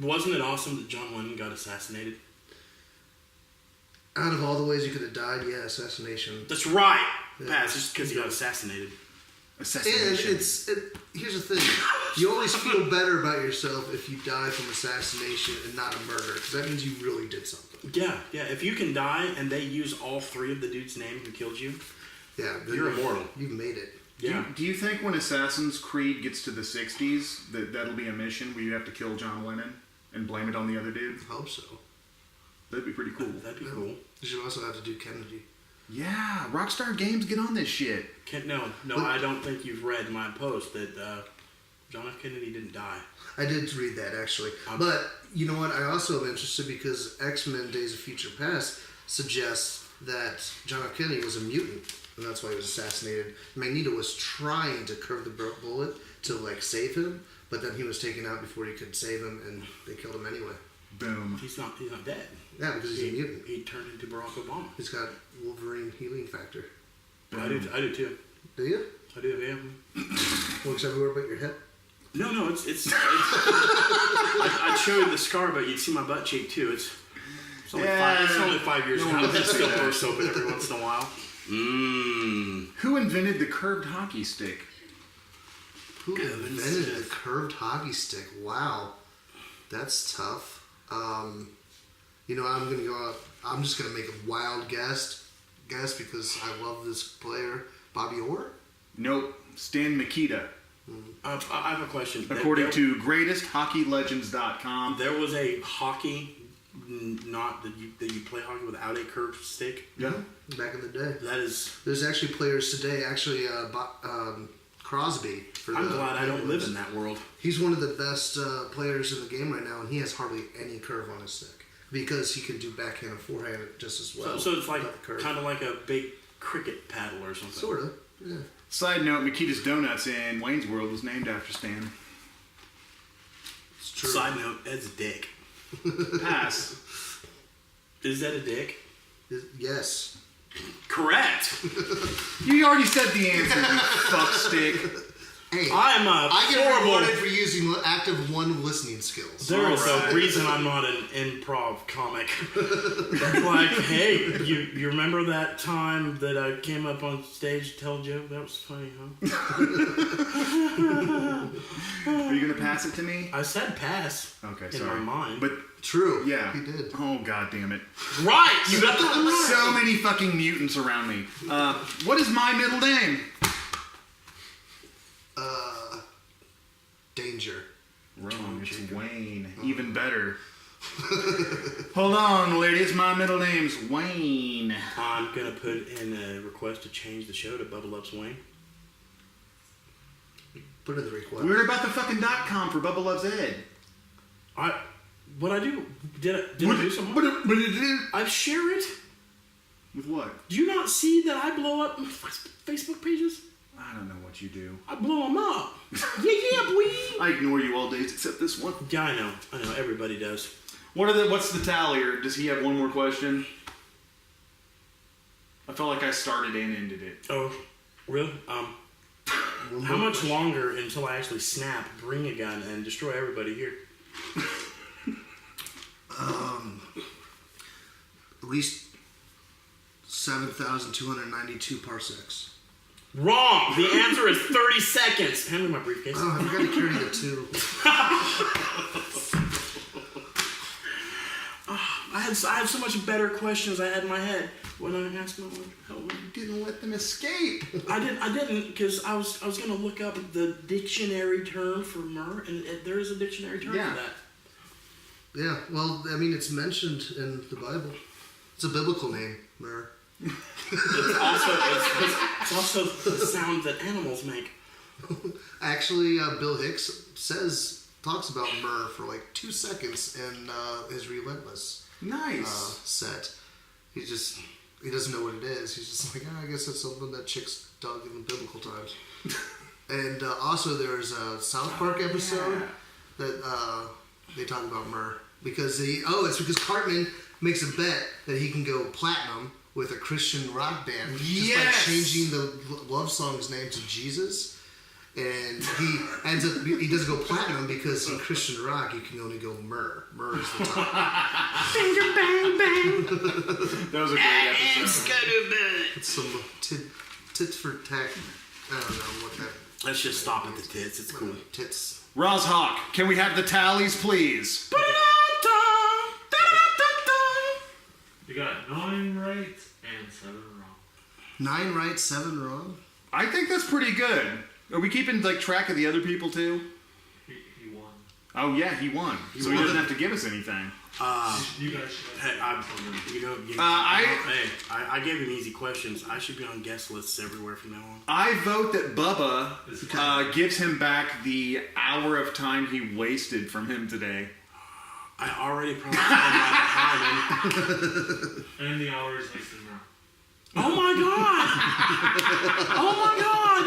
Wasn't it awesome that John Lennon got assassinated? Out of all the ways you could have died, yeah, assassination. That's right. Yeah. Pass, just because he got assassinated. And Assassination. here's the thing. You always feel better about yourself if you die from assassination and not a murder, because that means you really did something. Yeah. If you can die and they use all 3 of the dude's name who killed you, Yeah, then you're immortal. You've made it. Yeah. Do you think when Assassin's Creed gets to the 60s that'll be a mission where you have to kill John Lennon and blame it on the other dude? I hope so. That'd be pretty cool. That'd be cool. You should also have to do Kennedy. Yeah, Rockstar Games, get on this shit. No, I don't think you've read my post that John F. Kennedy didn't die. I did read that, actually. But, you know what? I also am interested because X-Men Days of Future Past suggests that John F. Kennedy was a mutant, and that's why he was assassinated. Magneto was trying to curve the bullet to, like, save him, but then he was taken out before he could save him, and they killed him anyway. Boom. He's not dead. Yeah, because he's a mutant. He turned into Barack Obama. He's got Wolverine healing factor. I do too. Do you? I do, yeah. Looks everywhere but your head. No, it's I'd show you the scar, but you'd see my butt cheek too. It's only 5 years No ago. one I does still that. pour soap every once in a while. Who invented the curved hockey stick? Who invented the curved hockey stick? Wow. That's tough. You know, I'm gonna go out. I'm just gonna make a wild guess because I love this player, Bobby Orr. Nope. Stan Mikita. I have a question. According to greatesthockeylegends.com. There was a hockey not that you play hockey without a curved stick. Yeah. Back in the day. That is. There's actually players today. Actually, Crosby. I'm glad I don't live in that world. He's one of the best players in the game right now, and he has hardly any curve on his stick because he can do backhand and forehand just as well. So it's like without the curve. kind of like a big cricket paddle or something. Sort of. Yeah. Side note: Makita's Donuts in Wayne's World was named after Stan. It's true. Side note: Ed's a dick. Pass. Is that a dick? Yes. Correct. You already said the answer. You fuck stick. Hey, I'm a I get horrible. rewarded for using active one listening skills. There is Alright. a reason I'm not an improv comic. Like, hey, you remember that time that I came up on stage to tell a joke? That was funny, huh? Are you gonna pass it to me? I said pass. Okay, in sorry. my mind. But True. yeah, He did. Oh god damn it! Right, you got that right. So many fucking mutants around me. What is my middle name? Danger. Wrong. It's Wayne. Even better. Hold on, ladies. My middle name's Wayne. I'm gonna put in a request to change the show to Bubba Loves Wayne. Put in the request. We're about the fucking .com for Bubba Loves Ed. What I do? Did I do something? I share it. With what? Do you not see that I blow up Facebook pages? I don't know what you do. I blow them up. Yeah, boy. I ignore you all days except this one. Yeah, I know. Everybody does. What's the tally? Or does he have one more question? I felt like I started and ended it. Oh, really? How much longer until I actually snap, bring a gun, and destroy everybody here? At least 7,292 parsecs. Wrong. The answer is 30 seconds. Hand me my briefcase. Oh, I forgot to carry the 2. I had so much better questions I had in my head when I asked no one help me. You didn't let them escape. I didn't because I was gonna look up the dictionary term for myrrh, and there is a dictionary term Yeah. for that. Yeah, well, I mean, it's mentioned in the Bible. It's a biblical name, Mer. It's also the sound that animals make. Actually, Bill Hicks talks about Mer for like 2 seconds in his Relentless Nice. set. He doesn't know what it is. He's just like, I guess it's something that chicks dug in biblical times. And also there's a South Park episode that they talk about Mer. Because it's because Cartman makes a bet that he can go platinum with a Christian rock band just by changing the love song's name to Jesus. And he doesn't go platinum because in Christian rock you can only go myrrh. Myrrh is the top. Finger bang bang. That was a great episode. It's some tits for tack. I don't know what that. Let's just stop at the tits. It's cool. Tits. Roz Hawk, can we have the tallies, please? You got 9 right and 7 wrong. 9 right, 7 wrong. I think that's pretty good. Are we keeping track of the other people too? He won. Oh yeah, he won. So he doesn't have to give us anything. You guys should. Hey, I gave him easy questions. I should be on guest lists everywhere from now on. I vote that Bubba gives him back the hour of time he wasted from him today. I already promised him that time. And the hours wasted now. Oh my god! Oh my god!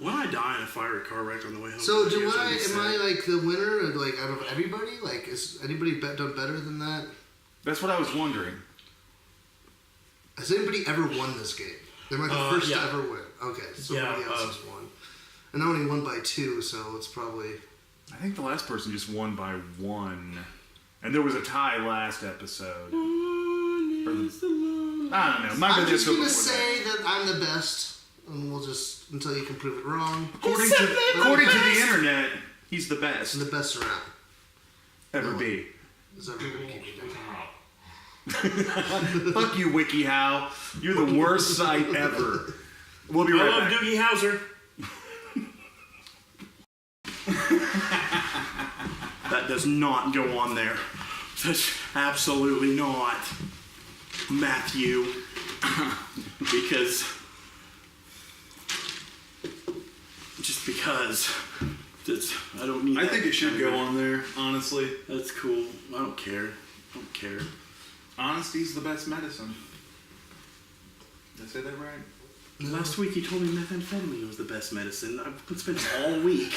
When I die in a fire car wreck on the way home. So from am the I kids, like the winner out of everybody? Like, is anybody done better than that? That's what I was wondering. Has anybody ever won this game? They're like the first to yeah. ever win. Okay, so Yeah, somebody else has won. And I only won by 2, so it's probably. I think the last person just won by 1. And there was a tie last episode. I don't know. I'm just gonna say that I'm the best, and we'll just until you can prove it wrong. According to the internet, he's the best The best around. ever be. Is everybody keep me down? Fuck you, WikiHow. You're the worst site ever. We'll be I right love back. Doogie Howser. That does not go on there. Such absolutely not, Matthew. Because I don't need. I that think it should kind of- go on there, honestly. That's cool. I don't care. Honesty's the best medicine. Did I say that right? Last week you told me methamphetamine was the best medicine. I've spent all week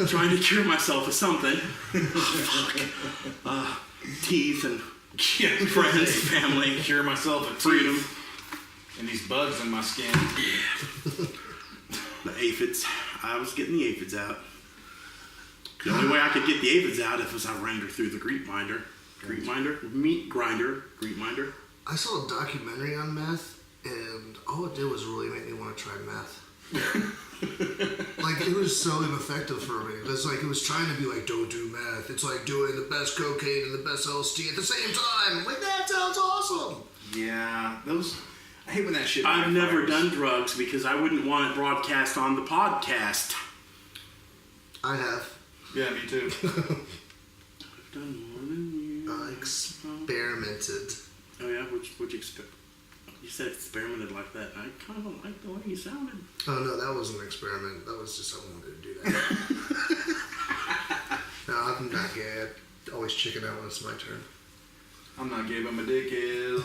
trying to cure myself of something. Teeth and friends, family. Cure myself of Freedom. teeth and these bugs in my skin. The aphids. I was getting the aphids out. The only way I could get the aphids out was I ran her through the meat grinder. I saw a documentary on meth, and all it did was really make me want to try meth. Like, it was so ineffective for me. It's like, it was trying to be like, don't do meth. It's like doing the best cocaine and the best LSD at the same time. Like, that sounds awesome. Yeah, those. I hate when that shit. I've never backfires. done drugs because I wouldn't want it broadcast on the podcast. I have. Yeah, me too. I've done more than you. Experimented. Oh yeah, which you said experimented like that. I kind of don't like the way you sounded. Oh, no, that wasn't an experiment. That was just I wanted to do that. No, I'm not gay. I always chicken out when it's my turn. I'm not gay, but my dick is.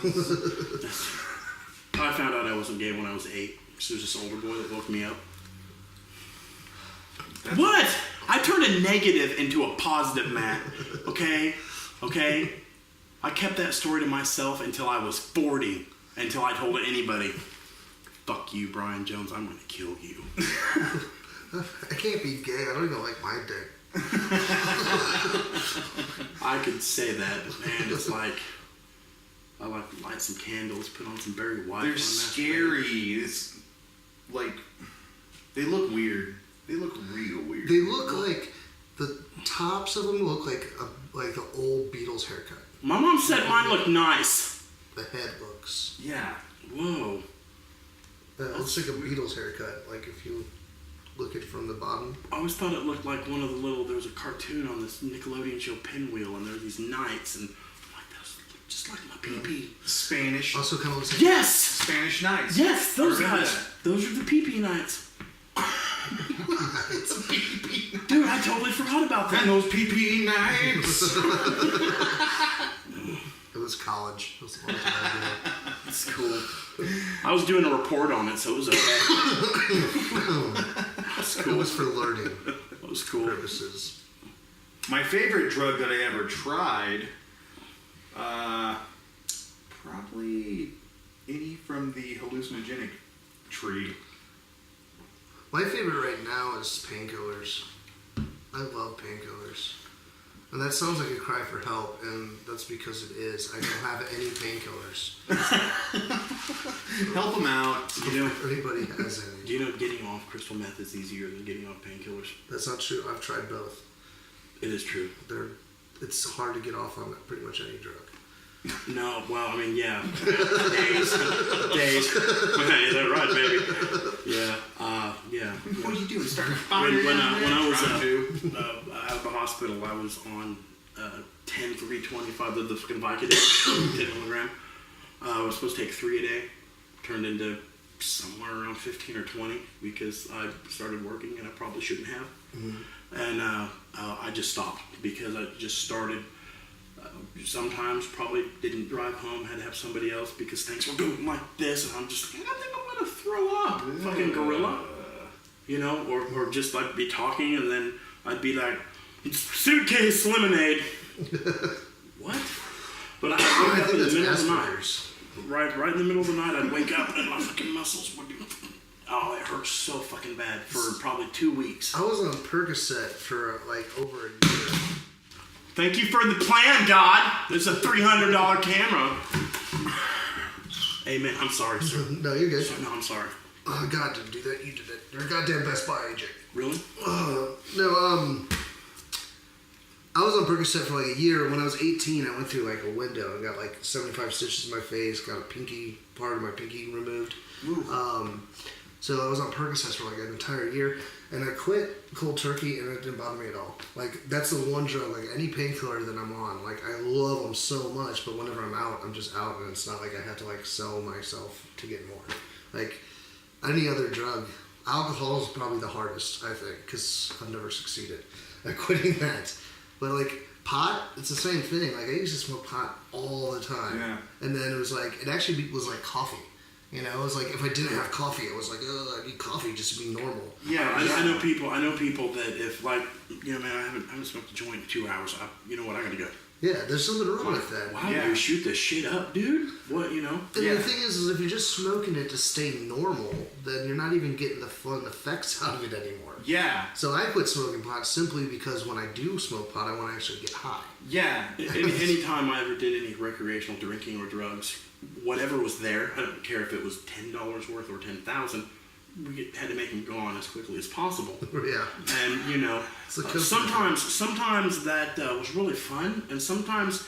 I found out I wasn't gay when I was 8. So it was this older boy that woke me up. What? I turned a negative into a positive, Matt. Okay? I kept that story to myself until I was 40. Until I told anybody. Fuck you, Brian Jones. I'm going to kill you. I can't be gay. I don't even like my dick. I could say that, but man, it's like... I like to light some candles, put on some Barry White. They're scary. It's like they look weird. They look real weird. They look like the tops of them look like the old Beatles haircut. My mom said mine looked nice. The head looks. Yeah. Whoa. It looks like a Beatles haircut. Like if you look at it from the bottom. I always thought it looked like one of the little. There was a cartoon on this Nickelodeon show, Pinwheel, and there were these knights, and I'm like, those look just like my PP. Spanish. Also kind of looks like. Yes. Spanish Knights. Yes, those I remember guys. that. Those are the PP knights. Dude, I totally forgot about that. And those PPE Knights. It was college. It was the only time I did it. That's cool. I was doing a report on it, so it was okay. That's It cool. was for learning It was cool. purposes. My favorite drug that I ever tried, probably any from the hallucinogenic tree. My favorite right now is painkillers. I love painkillers. And that sounds like a cry for help, and that's because it is. I don't have any painkillers. Help them out. You know, If anybody has do any. you know getting off crystal meth is easier than getting off painkillers? That's not true. I've tried both. It is true. It's hard to get off on pretty much any drug. No, well, I mean, yeah. Days. Okay, is that right, baby? Yeah, yeah. What are you doing? Starting When I was out of the hospital, I was on 10-325, the fucking Vicodin, 10 milligram. I was supposed to take 3 a day. Turned into somewhere around 15 or 20 because I started working and I probably shouldn't have. Mm-hmm. And I just stopped because I just started. Sometimes probably didn't drive home, had to have somebody else because things were going like this, and I'm just like, I think I'm gonna throw up. Fucking gorilla. You know, or just like be talking and then I'd be like, suitcase lemonade. What? But I'd wake up in the middle of the night. Asperger's. Right in the middle of the night, I'd wake up and my fucking muscles would be. Oh, it hurts so fucking bad for probably 2 weeks. I was on Percocet for like over a year. Thank you for the plan, God. There's a $300 camera. Hey, man, I'm sorry, sir. No, you're good. No, I'm sorry. Oh, God didn't do that. You did it. You're a goddamn Best Buy agent. Really? I was on Percocet for like a year. When I was 18, I went through like a window and got like 75 stitches in my face, got a pinky, part of my pinky removed. So I was on Percocets for like an entire year, and I quit cold turkey, and it didn't bother me at all. Like, that's the one drug, like any painkiller that I'm on, like, I love them so much, but whenever I'm out, I'm just out, and it's not like I have to, like, sell myself to get more. Like, any other drug, alcohol is probably the hardest, I think, because I've never succeeded at quitting that. But, like, pot, it's the same thing. Like, I used to smoke pot all the time. Yeah. And then it was like, it actually was like coffee. You know, it was like if I didn't have coffee, it was like, oh, I need coffee just to be normal. Yeah, I know people. I know people that if like, you know, man, I haven't smoked a joint in 2 hours. You know what? I gotta go. Yeah, there's something wrong with that. Why Yeah. do you shoot this shit up, dude? What, you know? And Yeah. the thing is if you're just smoking it to stay normal, then you're not even getting the fun effects out of it anymore. Yeah. So I quit smoking pot simply because when I do smoke pot, I want to actually get high. Yeah. Anytime I ever did any recreational drinking or drugs, whatever was there, I don't care if it was $10 worth or 10,000, we had to make them go on as quickly as possible. Yeah. And you know, It's a cookie. sometimes that was really fun, and sometimes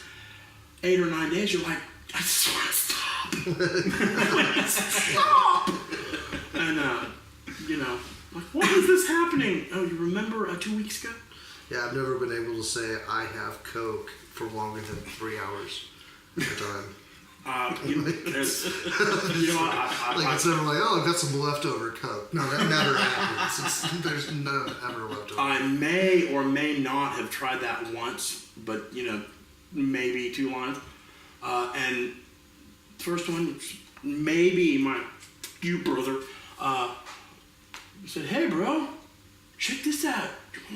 8 or 9 days you're like, I just want to stop. Stop. And you know, like, why is this happening? Oh, you remember 2 weeks ago? Yeah, I've never been able to say I have Coke for longer than 3 hours at a time. You know, Like, it's never like, oh, I've got some leftover Coke. No, that never happens. There's none ever leftover. I may or may not have tried that once, but you know, maybe 2 lines. And first one, maybe my brother said, "Hey, bro, check this out."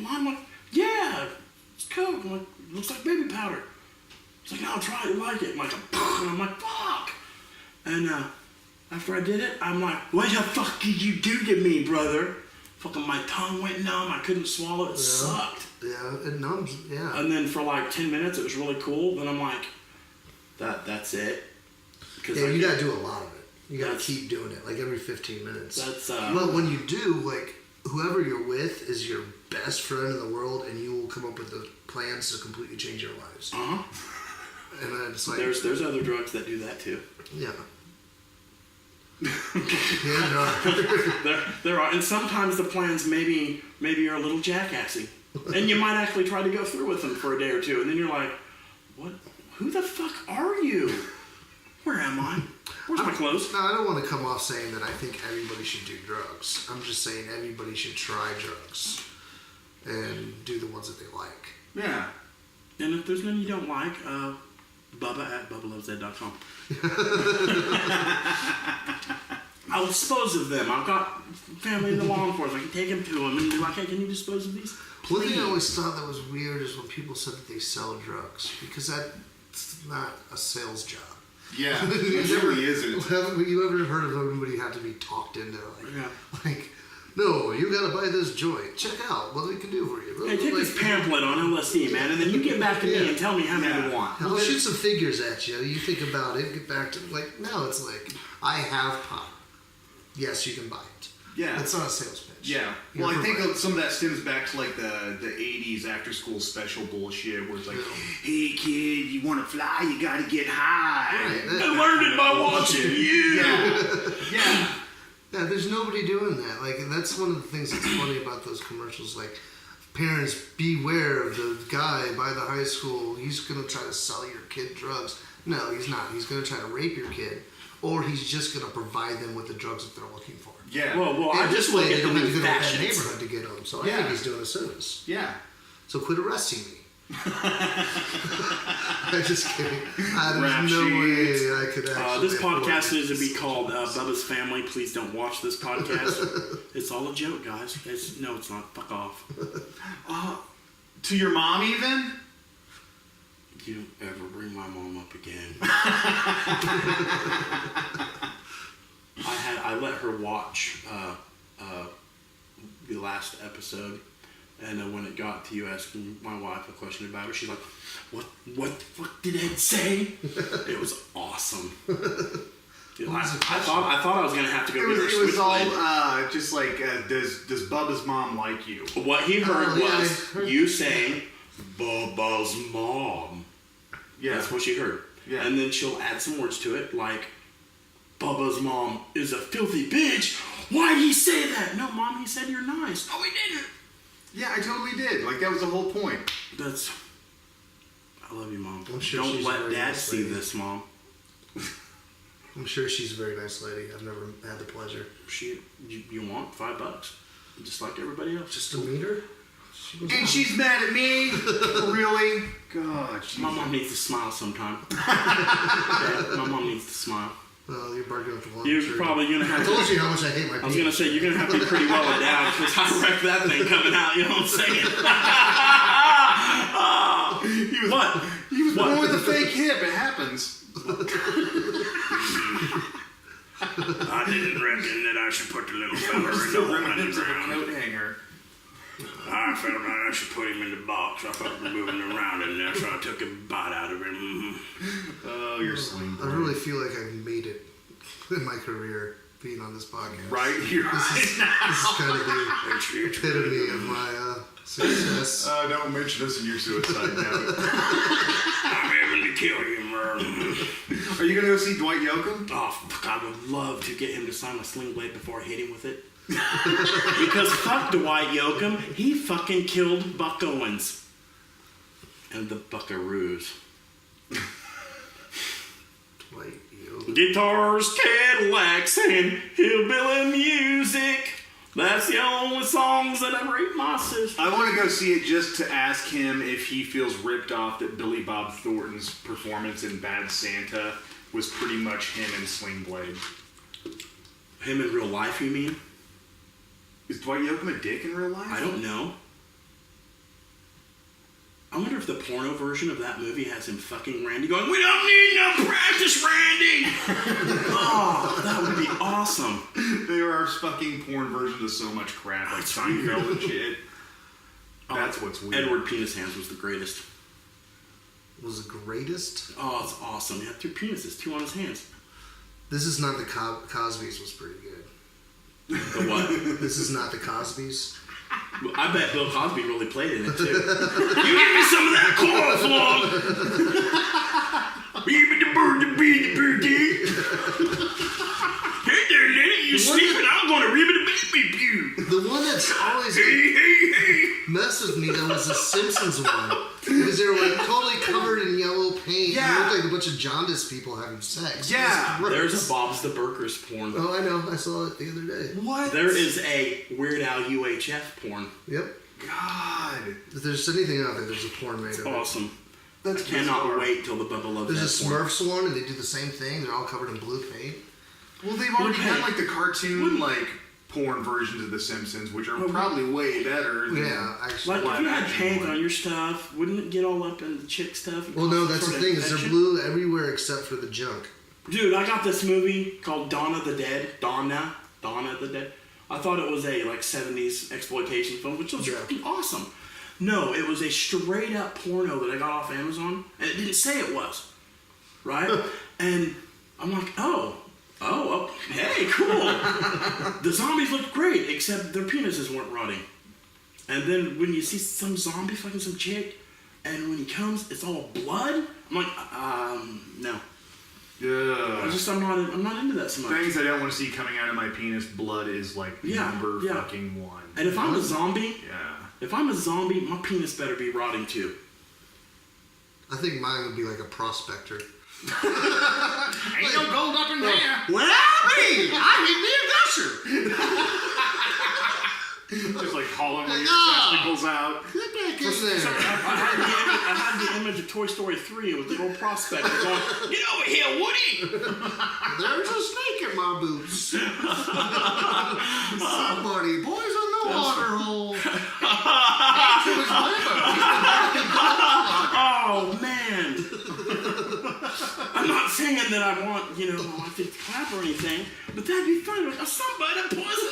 I'm like, "Yeah, it's Coke." I'm like, "Looks like baby powder." He's like, "No, try it, you like it." I'm like, and I'm like, "Fuck." And after I did it, I'm like, "What the fuck did you do to me, brother?" Fucking my tongue went numb. I couldn't swallow it. It sucked. Yeah, it numbs. Yeah. And then for like 10 minutes, it was really cool. Then I'm like, that's it. Cause Yeah, I you get- gotta do a lot of it. You gotta That's- keep doing it, like every 15 minutes. That's Well, when you do, like, whoever you're with is your best friend in the world, and you will come up with the plans to completely change your lives. uh-huh. And then it's like, There's other drugs that do that too. yeah. Yeah, no. There are, and sometimes the plans maybe are a little jackassy, and you might actually try to go through with them for a day or two, and then you're like, what? Who the fuck are you? Where am I? Where's my clothes? No, I don't want to come off saying that I think everybody should do drugs. I'm just saying everybody should try drugs and do the ones that they like. Yeah. And if there's none you don't like, Bubba at BubbaLovesZed.com. I'll dispose of them. I've got family in the law enforcement. I can take them to them and be like, "Hey, can you dispose of these?" One thing I always thought that was weird is when people said that they sell drugs, because that's not a sales job. Yeah. It really isn't. Have you ever heard of anybody have to be talked into? Like, Yeah. like, no, you gotta buy this joint. Check out what we can do for you. Hey, take Like, this pamphlet on LSD, man, and then you get back to me and tell me how many Yeah. you want. I'll shoot some figures at you. You think about it, get back to, like, no, it's like, I have pot. Yes, you can buy it. Yeah. It's not a sales pitch. Yeah. You're Well, I think providing. some of that stems back to like the 80s after school special bullshit where it's like, Yeah. hey kid, you want to fly? You got to get high. Right. I learned it by watching you. Yeah. Yeah. Yeah, there's nobody doing that. Like, that's one of the things that's funny about those commercials. Like, parents, beware of the guy by the high school. He's gonna try to sell your kid drugs. No, he's not. He's gonna try to rape your kid, or he's just gonna provide them with the drugs that they're looking for. Yeah. Well, And I this just way, look they at the don't have to new go to that fashions. neighborhood to get them. So I Yeah. think he's doing a service. Yeah. So quit arresting me. I'm just kidding. Rap There's no sheets. way I could actually. This afford podcast is to be this. called Bubba's Family. Please don't watch this podcast. It's all a joke, guys. No, it's not. Fuck off. To your mom even? You don't ever bring my mom up again. I let her watch the last episode, and when it got to you asking my wife a question about her, she's like, "What the fuck did Ed say?" It was awesome. I thought I was gonna have to go It get her a was all switchblade. just like, does Bubba's mom like you? What he heard Oh, yeah, was I heard- you saying Bubba's mom. Yeah. That's what she heard. Yeah. And then she'll add some words to it, like, Bubba's mom is a filthy bitch. Why'd he say that? No, Mom, he said you're nice. Oh, he didn't. Yeah, I totally did. Like, that was the whole point. I love you, Mom. I'm sure Don't she's a let very Dad nice see lady. this, Mom. I'm sure she's a very nice lady. I've never had the pleasure. You want $5, just like everybody else. Just to meet her? And she's mad at me? Really? God, My mom needs to smile sometime. Okay? My mom needs to smile. Well, you're barking up the wrong You're tree. probably gonna I have told to. you how much I hate my I was gonna say you're gonna have to be pretty well endowed because I wrecked that thing coming out. You know what I'm saying? What? He was What? born with a fake hip. It happens. I didn't reckon that I should put the little fella in the Still hole in remnants the of a ground. coat hanger. I felt like I should put him in the box. I felt him moving around in there, so I took a bite out of him. Oh, you're sling. I really feel like I've made it in my career being on this podcast. Right here. This is kind of the It's epitome of my success. Don't mention us in your suicide note. I'm having to kill you, Merle. Are you gonna go see Dwight Yoakam? Oh, fuck, I would love to get him to sign my sling blade before I hit him with it. Because fuck Dwight Yoakam, he fucking killed Buck Owens. And the Buckaroos. Like you. Guitars, Cadillacs, and hillbilly music. That's the only songs that ever ate my sister. I want to go see it just to ask him if he feels ripped off that Billy Bob Thornton's performance in Bad Santa was pretty much him in Sling Blade. Him in real life, you mean? Is Dwight Yoakam a dick in real life? I don't know. I wonder if the porno version of that movie has him fucking Randy going, "We don't need no practice, Randy!" Oh, that would be awesome. There are fucking porn versions of so much crap, like That's Seinfeld weird. and shit. That's what's weird. Edward Penis Hands was the greatest. Was the greatest. Oh, it's awesome. He had 2 penises, 2 on his hands. This is not the Cosby's was pretty good. The what? This is not the Cosby's. I bet Bill Cosby really played in it too. You give me some of that cornflour. Hey there, lady, you sleeping? I'm going to ribbit you. The one that's always Hey. messed with me though was the Simpsons one. Because they were like totally covered in yellow paint. Yeah. It looked like a bunch of jaundiced people having sex. It Yeah. was gross. There's a Bob's the Burgers porn. Oh, I know. I saw it the other day. What? There is a Weird Al UHF porn. Yep. God. If there's anything out there, there's a porn made of it. Awesome. That's Cannot bizarre. wait till the Bubba Loves There's a That porn. Smurfs one, and they do the same thing. They're all covered in blue paint. Well, they've already Okay. done like the cartoon, like porn versions of The Simpsons, which are probably way better. Than Yeah, actually. Like if you had Live paint action on your stuff, wouldn't it get all up in the chick stuff? Well, no, that's the Sort of thing. Is they're infection? blue everywhere except for the junk. Dude, I got this movie called Dawn of the Dead. Dawn of the Dead. I thought it was a like 70s exploitation film, which was Yeah. freaking awesome. No, it was a straight up porno that I got off Amazon, and it didn't say it was. Right? And I'm like, oh, hey, cool. The zombies looked great, except their penises weren't rotting. And then when you see some zombie fucking some chick, and when he comes, it's all blood. I'm like, no. Yeah. I'm not into that so much. Things I don't want to see coming out of my penis, blood is like number fucking 1. And if I'm a zombie, Yeah. my penis better be rotting too. I think mine would be like a prospector. Ain't no gold up in there. Well, I need me a gusher. Just like hollowing your Ah. testicles out. Get back in I there. had the image of Toy Story 3 with the little prospector going, "Get over here, Woody!" There's a snake in my boots. Somebody, boys in the water hole. Oh man! I'm not saying that I want, my wife to clap or anything, but that'd be fun. Like, somebody poison.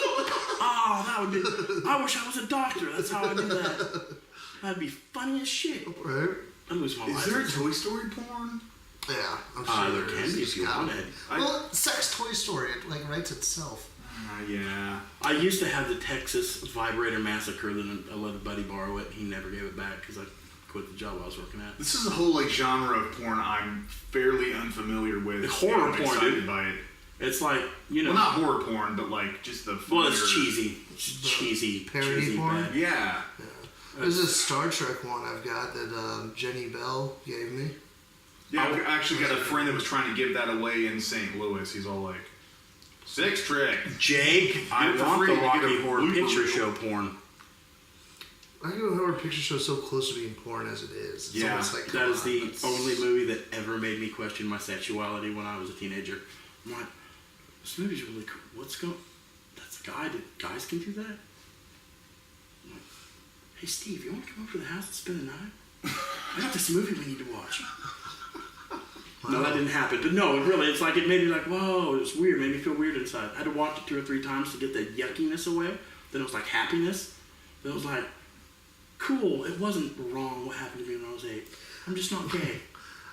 Oh, that would be. I wish I was a doctor. That's how I do that. That'd be funny as shit. Right? I'd lose my life. Is there a Toy Story porn? Yeah, I'm sure There can be if you want it. Well, Sex Toy Story, it like writes itself. Yeah. I used to have the Texas Vibrator Massacre, then I let a buddy borrow it. He never gave it back because I quit the job I was working at. This is a whole like genre of porn I'm fairly unfamiliar with. Horror and I'm porn, excited dude. by it. It's like, you know. Well, not horror porn, but like just the. Well, it's cheesy. It's cheesy. Parody cheesy porn? bad. Yeah. There's a Star Trek one I've got that Jenny Bell gave me. Yeah, I actually got a friend that was trying to give that away in St. Louis. He's all like, "Six trick." Jake, I Do it for want free the to get Rocky a Horror blooper Picture reel. Show porn. I think the horror picture show is so close to being porn as it is. It's Yeah, almost like, That come is on, the that's- only movie that ever made me question my sexuality when I was a teenager. I'm like, this movie's really cool. What's going? That's a guy. Guys can do that. I'm like, hey Steve, you want to come over to the house and spend the night? I got this movie we need to watch. No, that didn't happen. But no, really, it's like it made me like, whoa, it was weird. It made me feel weird inside. I had to watch it 2 or 3 times to get the yuckiness away. Then it was like happiness. Then it was like, cool. It wasn't wrong what happened to me when I was 8. I'm just not gay.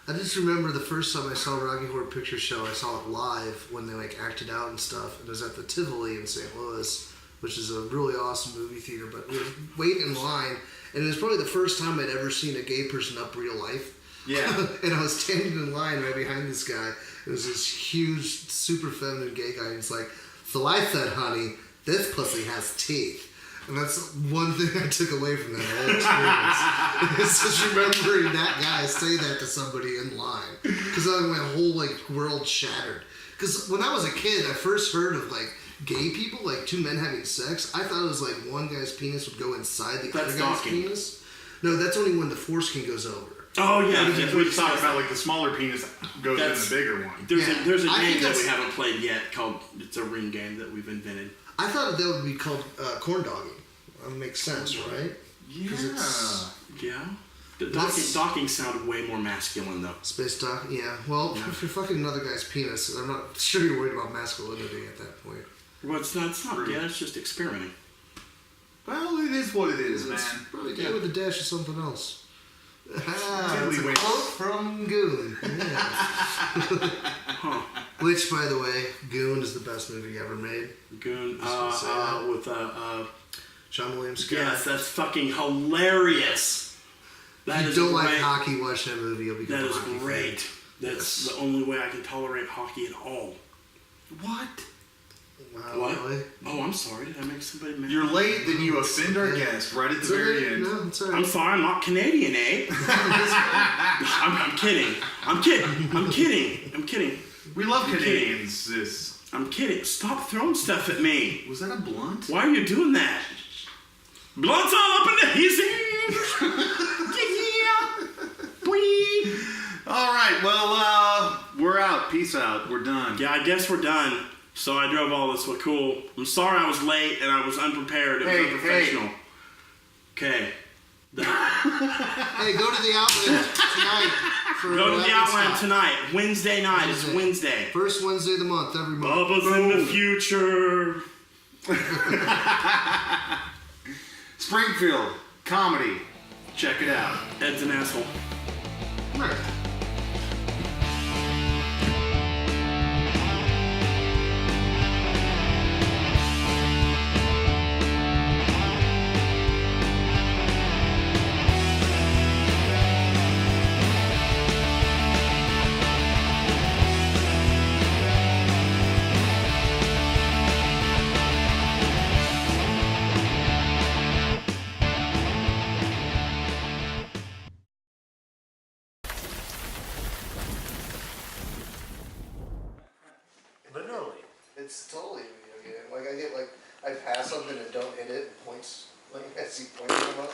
I just remember the first time I saw Rocky Horror Picture Show, I saw it live when they like acted out and stuff. It was at the Tivoli in St. Louis, which is a really awesome movie theater. But we were waiting in line, and it was probably the first time I'd ever seen a gay person up real life. Yeah. And I was standing in line right behind this guy. It was this huge, super feminine gay guy. And he's like, "So I said, honey, this pussy has teeth." And that's one thing I took away from that whole experience. It's just remembering that guy say that to somebody in line. Because my whole like world shattered. Because when I was a kid, I first heard of like gay people, like 2 men having sex. I thought it was like one guy's penis would go inside the That's other guy's docking. penis. No, that's only when the foreskin goes over. Oh yeah, We just talked about like the smaller penis goes in That's- the bigger one. There's a I think game that we that's- haven't played yet called. It's a ring game that we've invented. I thought that would be called corn dogging. That makes sense, right? Yeah. it's- Yeah. The That's- docking sounded way more masculine though. Space dock, yeah. Well, if you're fucking another guy's penis, I'm not sure you're worried about masculinity at that point. Well, it's not. Yeah, it's just experimenting. Well, it is what it is, man. It's probably gay with a dash of something else. Ah, Really it's a weird. quote from Goon. Yeah. Which, by the way, Goon is the best movie ever made. Goon. Just say that. With Sean William Scott. yes, that's fucking hilarious. That If you is don't like great. hockey, watch that movie. You'll become That a is hockey great. fan. That's Yes. the only way I can tolerate hockey at all. What? Wow, What? really? Oh, I'm sorry. Did I make somebody mad? You're late, then you offend our Okay. guest right at the It's very okay. end. No, it's all I'm right. sorry. I'm not Canadian, eh? I'm kidding. I'm kidding. I'm kidding. I'm kidding. We love You're Canadians, sis. I'm kidding. Stop throwing stuff at me. Was that a blunt? Why are you doing that? Blood's all up in his ears. Yeah. Wee. All right, well, we're out. Peace out. We're done. Yeah, I guess we're done. So I drove all this. Well, cool. I'm sorry I was late and I was unprepared. It was Hey, unprofessional. Okay. Hey, go to the Outland tonight. For Go to the 11 Outland spot. tonight. Wednesday night. It's Wednesday. First Wednesday of the month, every month. Bubba's in the future. Springfield comedy. Check it out. Ed's an asshole. Right. Literally. It's totally a video game. Like, I get, like, I pass something and don't hit it, and points, like, I see points come up.